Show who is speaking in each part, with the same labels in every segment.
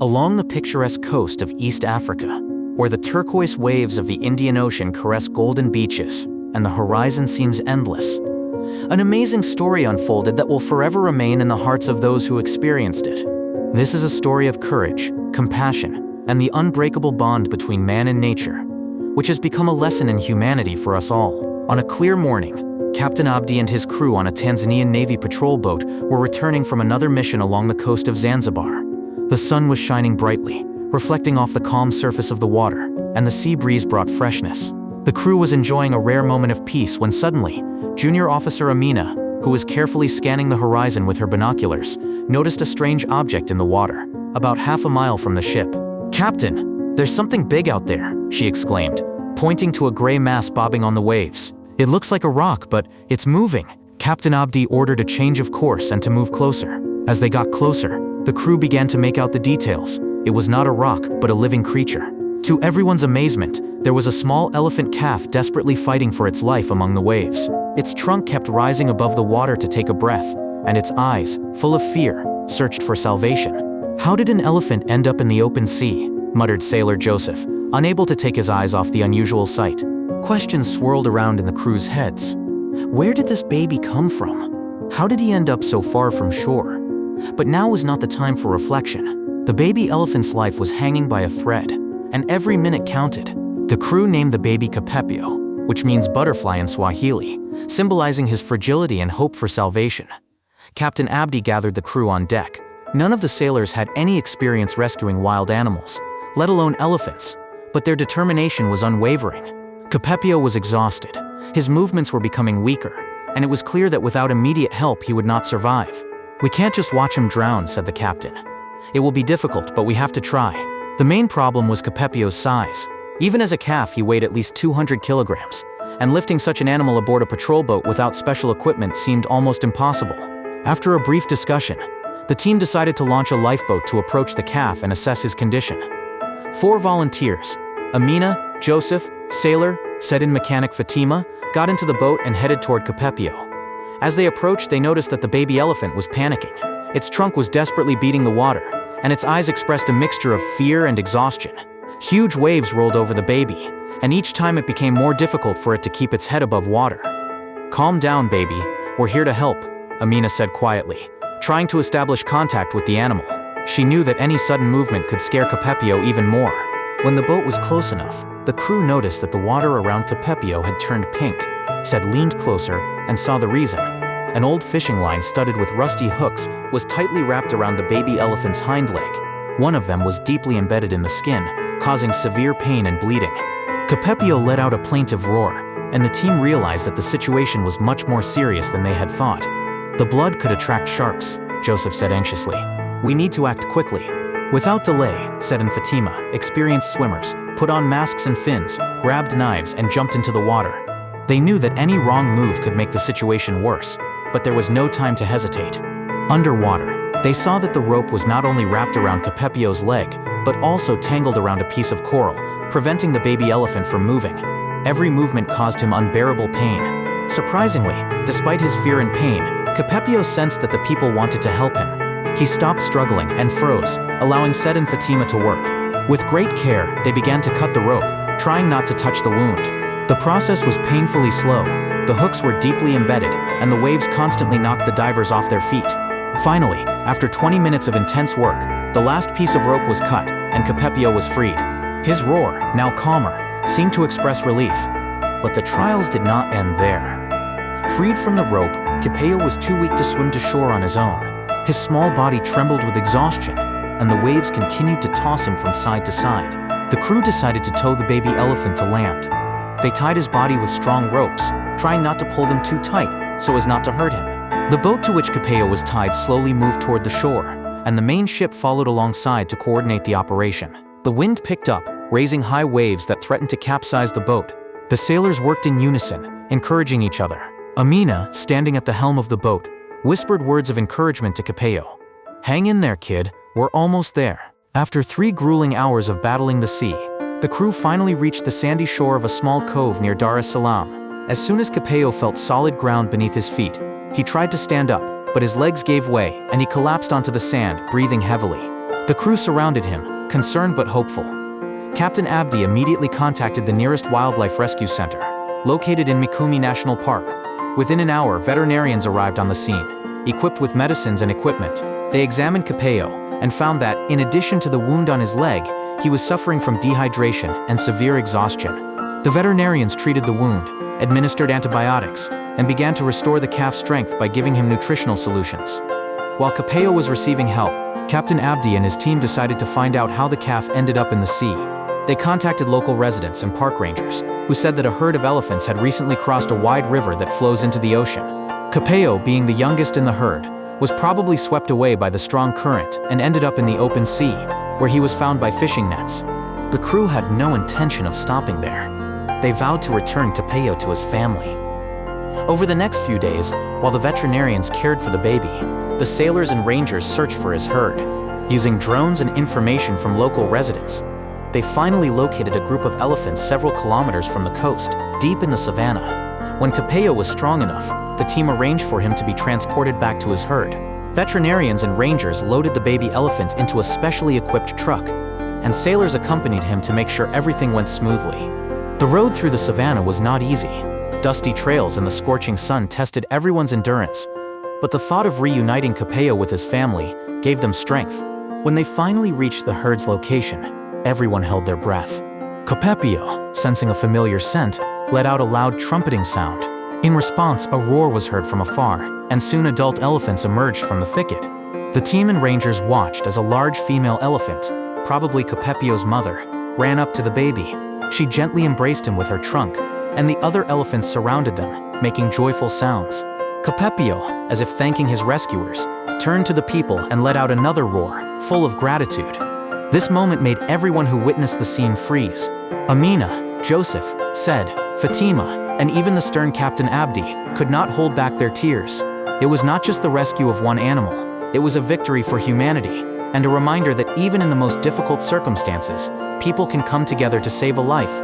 Speaker 1: along the picturesque coast of East Africa, where the turquoise waves of the Indian Ocean caress golden beaches and the horizon seems endless. An amazing story unfolded that will forever remain in the hearts of those who experienced it. This is a story of courage, compassion, and the unbreakable bond between man and nature, which has become a lesson in humanity for us all. On a clear morning, Captain Abdi and his crew on a Tanzanian Navy patrol boat were returning from another mission along the coast of Zanzibar. The sun was shining brightly, reflecting off the calm surface of the water, and the sea breeze brought freshness. The crew was enjoying a rare moment of peace when suddenly, Junior Officer Amina, who was carefully scanning the horizon with her binoculars, noticed a strange object in the water, about half a mile from the ship. "Captain, there's something big out there," she exclaimed, pointing to a gray mass bobbing on the waves. "It looks like a rock, but it's moving." Captain Abdi ordered a change of course and to move closer. As they got closer, the crew began to make out the details. It was not a rock, but a living creature. To everyone's amazement, there was a small elephant calf desperately fighting for its life among the waves. Its trunk kept rising above the water to take a breath, and its eyes, full of fear, searched for salvation. "How did an elephant end up in the open sea?" muttered Sailor Joseph, unable to take his eyes off the unusual sight. Questions swirled around in the crew's heads. Where did this baby come from? How did he end up so far from shore? But now was not the time for reflection. The baby elephant's life was hanging by a thread, and every minute counted. The crew named the baby Capio, which means butterfly in Swahili, symbolizing his fragility and hope for salvation. Captain Abdi gathered the crew on deck. None of the sailors had any experience rescuing wild animals, let alone elephants, but their determination was unwavering. Capio was exhausted. His movements were becoming weaker, and it was clear that without immediate help he would not survive. "We can't just watch him drown," said the captain. "It will be difficult, but we have to try." The main problem was Capio's size. Even as a calf, he weighed at least 200 kilograms, and lifting such an animal aboard a patrol boat without special equipment seemed almost impossible. After a brief discussion, the team decided to launch a lifeboat to approach the calf and assess his condition. 4 volunteers, Amina, Joseph, Sailor, Sedin mechanic Fatima, got into the boat and headed toward Capio. As they approached, they noticed that the baby elephant was panicking. Its trunk was desperately beating the water, and its eyes expressed a mixture of fear and exhaustion. Huge waves rolled over the baby, and each time it became more difficult for it to keep its head above water. "Calm down, baby. We're here to help," Amina said quietly, trying to establish contact with the animal. She knew that any sudden movement could scare Capio even more. When the boat was close enough, the crew noticed that the water around Capio had turned pink. Sed leaned closer and saw the reason. An old fishing line studded with rusty hooks was tightly wrapped around the baby elephant's hind leg. One of them was deeply embedded in the skin, causing severe pain and bleeding. Capio let out a plaintive roar, and the team realized that the situation was much more serious than they had thought. "The blood could attract sharks," Joseph said anxiously. "We need to act quickly." Without delay, Sed and Fatima, experienced swimmers, put on masks and fins, grabbed knives, and jumped into the water. They knew that any wrong move could make the situation worse, but there was no time to hesitate. Underwater, they saw that the rope was not only wrapped around Capio's leg, but also tangled around a piece of coral, preventing the baby elephant from moving. Every movement caused him unbearable pain. Surprisingly, despite his fear and pain, Capio sensed that the people wanted to help him. He stopped struggling and froze, allowing Sed and Fatima to work. With great care, they began to cut the rope, trying not to touch the wound. The process was painfully slow. The hooks were deeply embedded, and the waves constantly knocked the divers off their feet. Finally, after 20 minutes of intense work, the last piece of rope was cut, and Capio was freed. His roar, now calmer, seemed to express relief. But the trials did not end there. Freed from the rope, Capio was too weak to swim to shore on his own. His small body trembled with exhaustion, and the waves continued to toss him from side to side. The crew decided to tow the baby elephant to land. They tied his body with strong ropes, trying not to pull them too tight so as not to hurt him. The boat to which Capio was tied slowly moved toward the shore, and the main ship followed alongside to coordinate the operation. The wind picked up, raising high waves that threatened to capsize the boat. The sailors worked in unison, encouraging each other. Amina, standing at the helm of the boat, whispered words of encouragement to Capio. "Hang in there, kid. We're almost there." After 3 grueling hours of battling the sea, the crew finally reached the sandy shore of a small cove near Dar es Salaam. As soon as Capio felt solid ground beneath his feet, he tried to stand up, but his legs gave way and he collapsed onto the sand, breathing heavily. The crew surrounded him, concerned but hopeful. Captain Abdi immediately contacted the nearest wildlife rescue center, located in Mikumi National Park. Within an hour, veterinarians arrived on the scene, equipped with medicines and equipment. They examined Capio and found that, in addition to the wound on his leg, he was suffering from dehydration and severe exhaustion. The veterinarians treated the wound, administered antibiotics, and began to restore the calf's strength by giving him nutritional solutions. While Capio was receiving help, Captain Abdi and his team decided to find out how the calf ended up in the sea. They contacted local residents and park rangers, who said that a herd of elephants had recently crossed a wide river that flows into the ocean. Capio, being the youngest in the herd, was probably swept away by the strong current and ended up in the open sea, where he was found by fishing nets. The crew had no intention of stopping there. They vowed to return Capio to his family. Over the next few days, while the veterinarians cared for the baby, the sailors and rangers searched for his herd. Using drones and information from local residents, they finally located a group of elephants several kilometers from the coast, deep in the savannah. When Capio was strong enough, the team arranged for him to be transported back to his herd. Veterinarians and rangers loaded the baby elephant into a specially equipped truck, and sailors accompanied him to make sure everything went smoothly. The road through the savannah was not easy. Dusty trails and the scorching sun tested everyone's endurance, but the thought of reuniting Capio with his family gave them strength. When they finally reached the herd's location, everyone held their breath. Capio, sensing a familiar scent, let out a loud trumpeting sound. In response, a roar was heard from afar, and soon adult elephants emerged from the thicket. The team and rangers watched as a large female elephant, probably Capio's mother, ran up to the baby. She gently embraced him with her trunk, and the other elephants surrounded them, making joyful sounds. Capio, as if thanking his rescuers, turned to the people and let out another roar, full of gratitude. This moment made everyone who witnessed the scene freeze. Amina, Joseph, Said, Fatima, and even the stern Captain Abdi could not hold back their tears. It was not just the rescue of one animal, it was a victory for humanity, and a reminder that even in the most difficult circumstances, people can come together to save a life.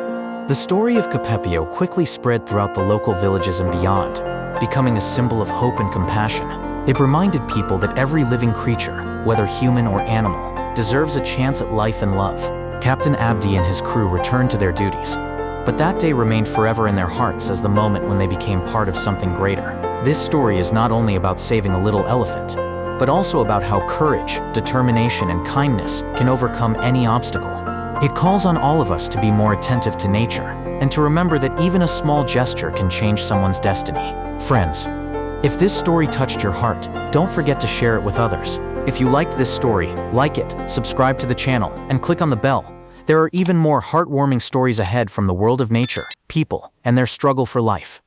Speaker 1: The story of Capio quickly spread throughout the local villages and beyond, becoming a symbol of hope and compassion. It reminded people that every living creature, whether human or animal, deserves a chance at life and love. Captain Abdi and his crew returned to their duties, but that day remained forever in their hearts as the moment when they became part of something greater. This story is not only about saving a little elephant, but also about how courage, determination, and kindness can overcome any obstacle. It calls on all of us to be more attentive to nature, and to remember that even a small gesture can change someone's destiny. Friends, if this story touched your heart, don't forget to share it with others. If you liked this story, like it, subscribe to the channel, and click on the bell. There are even more heartwarming stories ahead from the world of nature, people, and their struggle for life.